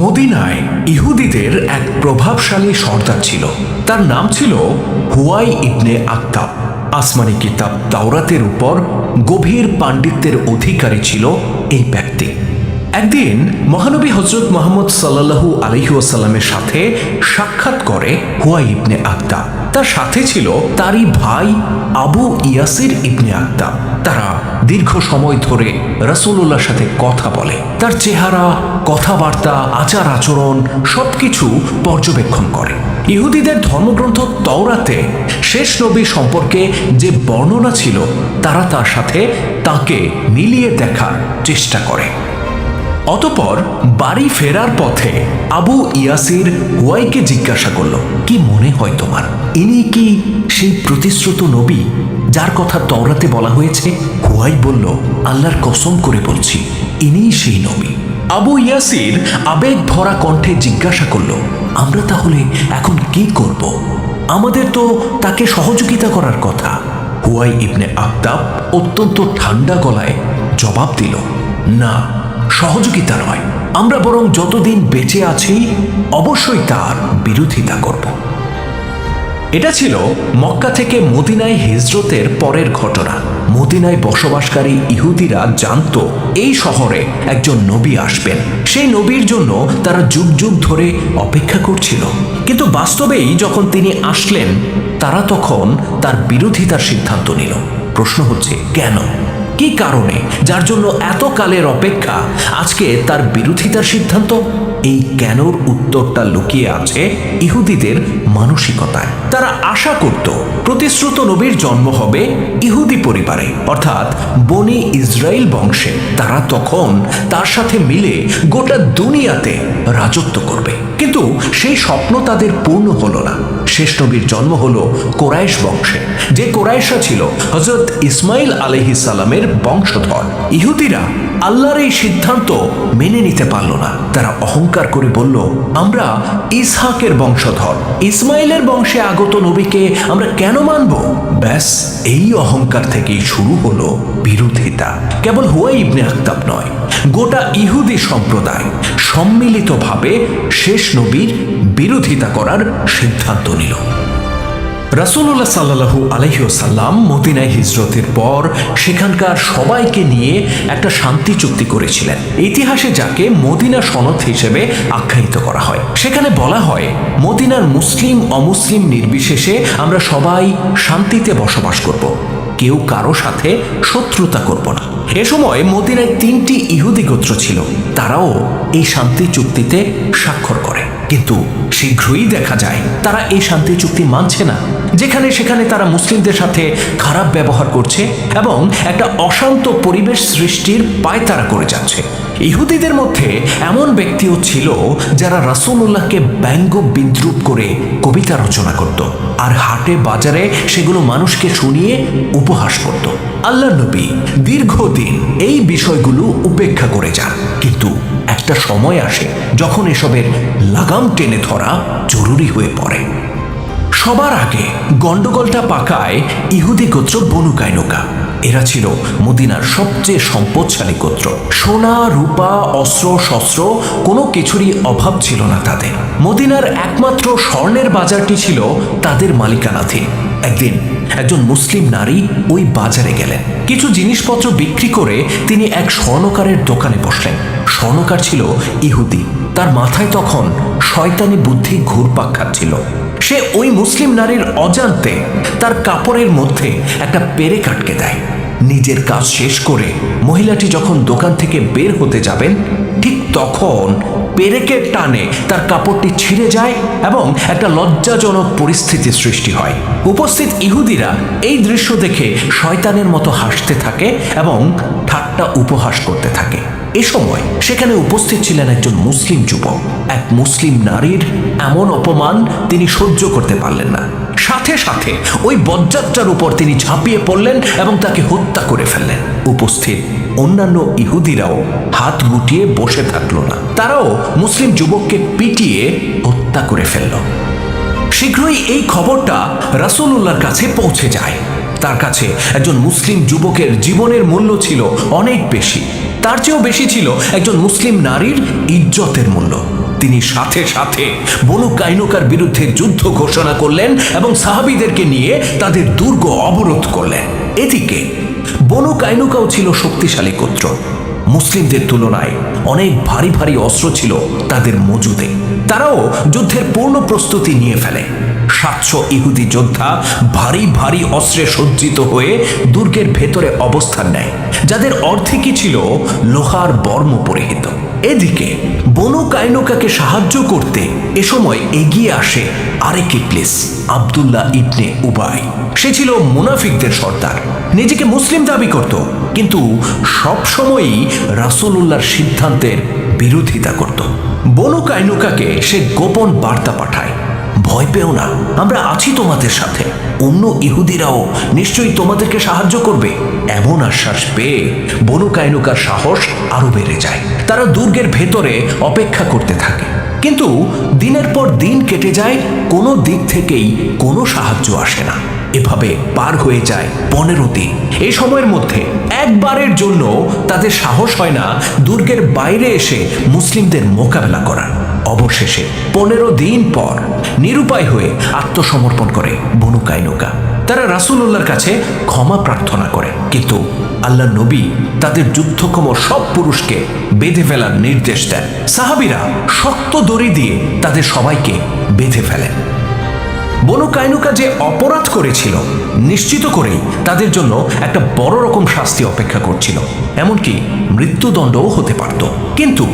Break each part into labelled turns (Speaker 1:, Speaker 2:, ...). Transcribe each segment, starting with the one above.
Speaker 1: মদিনায় ইহুদিদের এক প্রভাবশালী সর্দার ছিল। তার নাম ছিল হুয়াই ইবনে আখতাব। আসমানি কিতাব তাওরাতের উপর গভীর পাণ্ডিত্যের অধিকারী ছিল এই ব্যক্তি। একদিন মহানবী হযরত মুহাম্মদ সাল্লাল্লাহু আলাইহি ওয়াসাল্লামের সাথে সাক্ষাৎ করে হুয়াই ইবনে আখতাব। তার সাথে ছিল তারই ভাই আবু ইয়াসির ইবনে আখতাব। তারা দীর্ঘ সময় ধরে রাসূলুল্লাহর সাথে কথা বলে। তার চেহারা, কথাবার্তা, আচার আচরণ সবকিছু পর্যবেক্ষণ করে। ইহুদিদের ধর্মগ্রন্থ তাওরাতে শেষ নবী সম্পর্কে যে বর্ণনা ছিল তারা তার সাথে তাকে মিলিয়ে দেখার চেষ্টা করে। অতঃপর বাড়ি ফেরার পথে আবু ইয়াসির হুয়াইকে জিজ্ঞাসা করল, কি মনে হয় তোমার, ইনি কি সেই প্রতিশ্রুত নবী যার কথা তাওরাতে বলা হয়েছে? হুয়াই বলল, আল্লাহর কসম করে বলছি, ইনিই সেই নবী। আবু ইয়াসির আবেগ ভরা কণ্ঠে জিজ্ঞাসা করল, আমরা তাহলে এখন কি করব? আমাদের তো তাকে সহযোগিতা করার কথা। হুয়াই ইবনে আখতাব অত্যন্ত ঠান্ডা গলায় জবাব দিল, না, সহযোগিতা নয়, আমরা বরং যতদিন বেঁচে আছি অবশ্যই তার বিরোধিতা করব। এটা ছিল মক্কা থেকে মদিনায় হিজরতের পরের ঘটনা। মদিনায় বসবাসকারী ইহুদিরা জানত এই শহরে একজন নবী আসবেন। সেই নবীর জন্য তারা যুগ যুগ ধরে অপেক্ষা করছিল। কিন্তু বাস্তবেই যখন তিনি আসলেন তারা তখন তার বিরোধিতার সিদ্ধান্ত নিল। প্রশ্ন হচ্ছে, কেন? কি কারণে যার জন্য এত কালের অপেক্ষা আজকে তার বিরোধিতার সিদ্ধান্ত? এই কেনর উত্তরটা লুকিয়ে আছে ইহুদিদের মানসিকতায়। তারা আশা করত প্রতিশ্রুত নবীর জন্ম হবে ইহুদি পরিবারে, অর্থাৎ বনি ইসরাইল বংশে। তারা তখন তার সাথে মিলে গোটা দুনিয়াতে রাজত্ব করবে। কিন্তু সেই স্বপ্ন তাদের পূর্ণ হলো না। শেষ নবীর জন্ম হলো কোরাইশ বংশে, যে কোরাইশরা ছিল হযরত ইসমাইল আলাইহিস সালামের বংশধর। ইহুদিরা আল্লাহর এই সিদ্ধান্ত মেনে নিতে পারল না। তারা অহংকার করে বলল, আমরা ইসহাকের বংশধর, ইসমাইলের বংশে আগত নবীকে আমরা কেন মানব? ব্যাস, এই অহংকার থেকেই শুরু হলো বিরোধিতা। কেবল হুয়াই ইবনে আখতাব নয়, গোটা ইহুদি সম্প্রদায় সম্মিলিতভাবে শেষ নবীর বিরোধিতা করার সিদ্ধান্ত নিল। রাসূলুল্লাহ সাল্লাল্লাহু আলাইহি ওয়াসাল্লাম মদিনায় হিজরতের পর সেখানকার সবাইকে নিয়ে একটা শান্তি চুক্তি করেছিলেন, ইতিহাসে যাকে মদিনা সনদ হিসেবে আখ্যায়িত করা হয়। সেখানে বলা হয়, মদিনার মুসলিম অমুসলিম নির্বিশেষে আমরা সবাই শান্তিতে বসবাস করব, কেউ কারো সাথে শত্রুতা করব না। এ সময় মদিনায় 3টি ইহুদি গোত্র ছিল, তারাও এই শান্তি চুক্তিতে স্বাক্ষর করে। কিন্তু শীঘ্রই দেখা যায় তারা এই শান্তি চুক্তি মানছে না। যেখানে সেখানে তারা মুসলিমদের সাথে খারাপ ব্যবহার করছে এবং একটা অশান্ত পরিবেশ সৃষ্টির পায়তারা করে যাচ্ছে। ইহুদিদের মধ্যে এমন ব্যক্তিও ছিল যারা রাসূলুল্লাহকে ব্যঙ্গ বিদ্রূপ করে কবিতা রচনা করত আর হাটে বাজারে সেগুলো মানুষকে শুনিয়ে উপহাস করত। আল্লাহর নবী দীর্ঘদিন এই বিষয়গুলো উপেক্ষা করে যান, কিন্তু একটা সময় আসে যখন এসবের লাগাম টেনে ধরা জরুরি হয়ে পড়ে। সবার আগে গন্ডগোলটা পাকায় ইহুদি গোত্র বনু কায়নুকা। এরা ছিল মদিনার সবচেয়ে সম্পদশালী গোত্র। সোনা, রূপা, অস্ত্র শস্ত্র কোনো কিছুরই অভাব ছিল না তাদের। মদিনার একমাত্র স্বর্ণের বাজারটি ছিল তাদের মালিকানাধীন। একদিন একজন মুসলিম নারী ওই বাজারে গেলেন। কিছু জিনিসপত্র বিক্রি করে তিনি এক স্বর্ণকারের দোকানে বসলেন। স্বর্ণকার ছিল ইহুদি। তার মাথায় তখন শয়তানি বুদ্ধি ঘুরপাক খাচ্ছিল। সে ওই মুসলিম নারীর অজান্তে তার কাপড়ের মধ্যে একটা পেরেক আটকে দেয়। নিজের কাজ শেষ করে মহিলাটি যখন দোকান থেকে বের হতে যাবেন, ঠিক তখন পেরেকের টানে তার কাপড়টি ছিঁড়ে যায় এবং একটা লজ্জাজনক পরিস্থিতির সৃষ্টি হয়। উপস্থিত ইহুদিরা এই দৃশ্য দেখে শয়তানের মতো হাসতে থাকে এবং ঠাট্টা উপহাস করতে থাকে। এ সময় সেখানে উপস্থিত ছিলেন একজন মুসলিম যুবক। এক মুসলিম নারীর এমন অপমান তিনি সহ্য করতে পারলেন না। সাথে সাথে ওই বজ্জাতটার উপর তিনি ঝাঁপিয়ে পড়লেন এবং তাকে হত্যা করে ফেললেন। উপস্থিত অন্যান্য ইহুদিরাও হাত গুটিয়ে বসে থাকলো না, তারাও মুসলিম যুবককে পিটিয়ে হত্যা করে ফেলল। শীঘ্রই এই খবরটা রাসূলুল্লাহর কাছে পৌঁছে যায়। তার কাছে একজন মুসলিম যুবকের জীবনের মূল্য ছিল অনেক বেশি। তার চেয়েও বেশি ছিল একজন মুসলিম নারীর ইজ্জতের মূল্য। তিনি সাথে সাথে বনু কাইনুকার বিরুদ্ধে যুদ্ধ ঘোষণা করলেন এবং সাহাবীদেরকে নিয়ে তাদের দুর্গ অবরোধ করলেন। এদিকে বনু কাইনুকাও ছিল শক্তিশালী গোত্র। মুসলিমদের তুলনায় অনেক ভারী ভারী অস্ত্র ছিল তাদের মজুদে। তারাও যুদ্ধের পূর্ণ প্রস্তুতি নিয়ে ফেলে। 700 ইহুদি যোদ্ধা ভারী ভারী অস্ত্রে সজ্জিত হয়ে দুর্গের ভেতরে অবস্থান নেয়, যাদের অর্ধেকই ছিল লোহার বর্ম পরিহিত। এদিকে বনু কাইনুকাকে সাহায্য করতে এ সময় এগিয়ে আসে আরেক ইবলিস, আব্দুল্লাহ ইবনে উবাই। সে ছিল মুনাফিকদের সর্দার, নিজেকে মুসলিম দাবি করত, কিন্তু সবসময়ই রাসূলুল্লাহর সিদ্ধান্তের বিরোধিতা করত। বনু কাইনুকাকে সে গোপন বার্তা পাঠায়, ভয় পেও না, আমরা আছি তোমাদের সাথে, অন্য ইহুদিরাও নিশ্চয়ই তোমাদেরকে সাহায্য করবে। এমন আশ্বাস পেয়ে বনু কাইনুকার সাহস আরো বেড়ে যায়। তারা দুর্গের ভেতরে অপেক্ষা করতে থাকে, কিন্তু দিনের পর দিন কেটে যায়, কোনো দিক থেকেই কোনো সাহায্য আসে না। এভাবে পার হয়ে যায় 15 দিন। এই সময়ের মধ্যে একবারের জন্য তাদের সাহস হয় না দুর্গের বাইরে এসে মুসলিমদের মোকাবেলা করার। অবশেষে 15 দিন পর নিরুপায় হয়ে আত্মসমর্পণ করে বনু কাইনুকা। তারা রাসূলুল্লাহর কাছে ক্ষমা প্রার্থনা করে, কিন্তু আল্লাহ নবী তাদের যুদ্ধক্ষম সব পুরুষকে বেঁধে ফেলার নির্দেশ দেন। সাহাবীরা শক্ত দড়ি দিয়ে তাদের সবাইকে বেঁধে ফেলেন। বনু কাইনুকা যে অপরাধ করেছিল নিশ্চিত করেই তাদের জন্য একটা বড় রকম শাস্তি অপেক্ষা করছিল, এমনকি মৃত্যুদণ্ডও হতে পারত। কিন্তু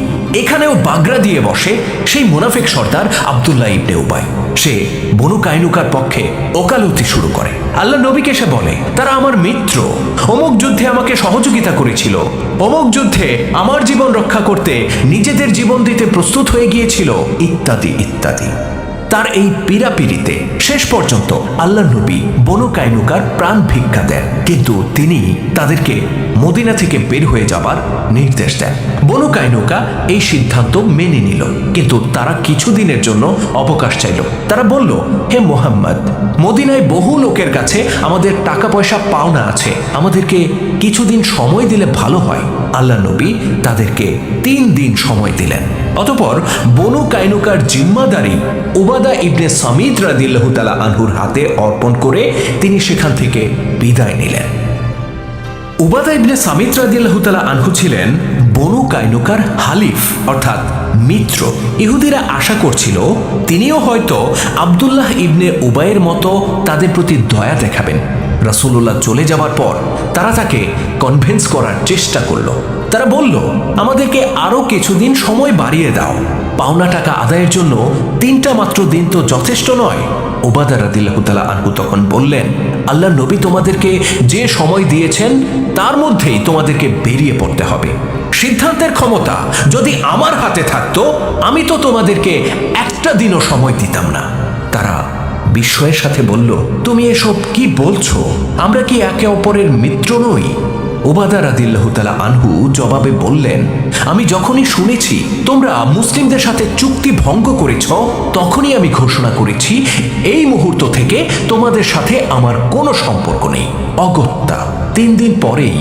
Speaker 1: এখানেও বাগড়া দিয়ে বসে সেই মুনাফিক সর্দার আব্দুল্লাহ ইবনে উবাই। সে বনু কাইনুকার পক্ষে ওকালতি শুরু করে। আল্লাহ নবীকে সে বলে, তারা আমার মিত্র, অমুক যুদ্ধে আমাকে সহযোগিতা করেছিল, অমুক যুদ্ধে আমার জীবন রক্ষা করতে নিজেদের জীবন দিতে প্রস্তুত হয়ে গিয়েছিল, ইত্যাদি ইত্যাদি। তার এই পীড়াপিড়িতে শেষ পর্যন্ত আল্লাহ নবী বনু কাইনুকার প্রাণ ভিক্ষা দেন, কিন্তু তিনি তাদেরকে মদিনা থেকে বের হয়ে যাবার নির্দেশ দেন। বনু কাইনুকা এই সিদ্ধান্ত মেনে নিল, কিন্তু তারা কিছুদিনের জন্য অবকাশ চাইল। তারা বলল, হে মুহাম্মদ, মদিনায় বহু লোকের কাছে আমাদের টাকা পয়সা পাওনা আছে, আমাদেরকে কিছুদিন সময় দিলে ভালো হয়। আল্লাহ নবী তাদেরকে 3 দিন সময় দিলেন। অতঃপর বনু কাইনুকার জিম্মাদারি উবাদা ইবনে সামিত রাদিয়াল্লাহু তাআলা আনহুর হাতে অর্পণ করে তিনি সেখান থেকে বিদায় নিলেন। উবাদা ইবনে সামিত রাদিয়াল্লাহু তাআলা আনহু ছিলেন বনু কাইনুকার হালিফ, অর্থাৎ মিত্র। ইহুদিরা আশা করছিল তিনিও হয়তো আব্দুল্লাহ ইবনে উবাইয়ের মতো তাদের প্রতি দয়া দেখাবেন। রাসূলুল্লাহ চলে যাবার পর তারা তাকে কনভিন্স করার চেষ্টা করল। তারা বলল, আমাদেরকে আরো কিছুদিন সময় বাড়িয়ে দাও, পাওনা টাকা আদায়ের জন্য 3টা মাত্র দিন তো যথেষ্ট নয়। উবাদা রাদিয়াল্লাহু তাআলা আনহু তখন বললেন, আল্লাহ নবী তোমাদেরকে যে সময় দিয়েছেন তার মধ্যেই তোমাদেরকে বেরিয়ে পড়তে হবে। সিদ্ধান্তের ক্ষমতা যদি আমার হাতে থাকতো আমি তো তোমাদেরকে একটা দিনও সময় দিতাম না। তারা বিস্ময়ের সাথে বলল, তুমি এসব কি বলছো? আমরা কি একে অপরের মিত্র নই? উবাদা রাদিয়াল্লাহু তাআলা আনহু জবাবে বললেন, আমি যখনই শুনেছি তোমরা মুসলিমদের সাথে চুক্তি ভঙ্গ করেছ, তখনই আমি ঘোষণা করেছি এই মুহূর্ত থেকে তোমাদের সাথে আমার কোনো সম্পর্ক নেই। অগত্যা 3 দিন পরেই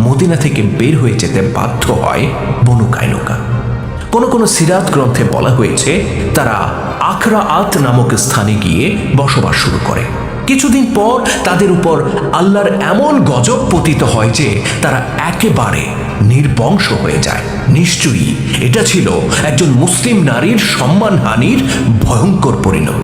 Speaker 1: মদিনা থেকে বের হয়ে যেতে বাধ্য হয় বনু কাইনুকা। কোন সিরাত গ্রন্থে বলা হয়েছে তারা আখরাআত নামক স্থানে গিয়ে বসবাস শুরু করে। কিছুদিন পর তাদের উপর আল্লাহর এমন গজব পতিত হয় যে তারা একেবারে নির্বংশ হয়ে যায়। নিশ্চয়ই এটা ছিল একজন মুসলিম নারীর সম্মানহানির ভয়ঙ্কর পরিণতি।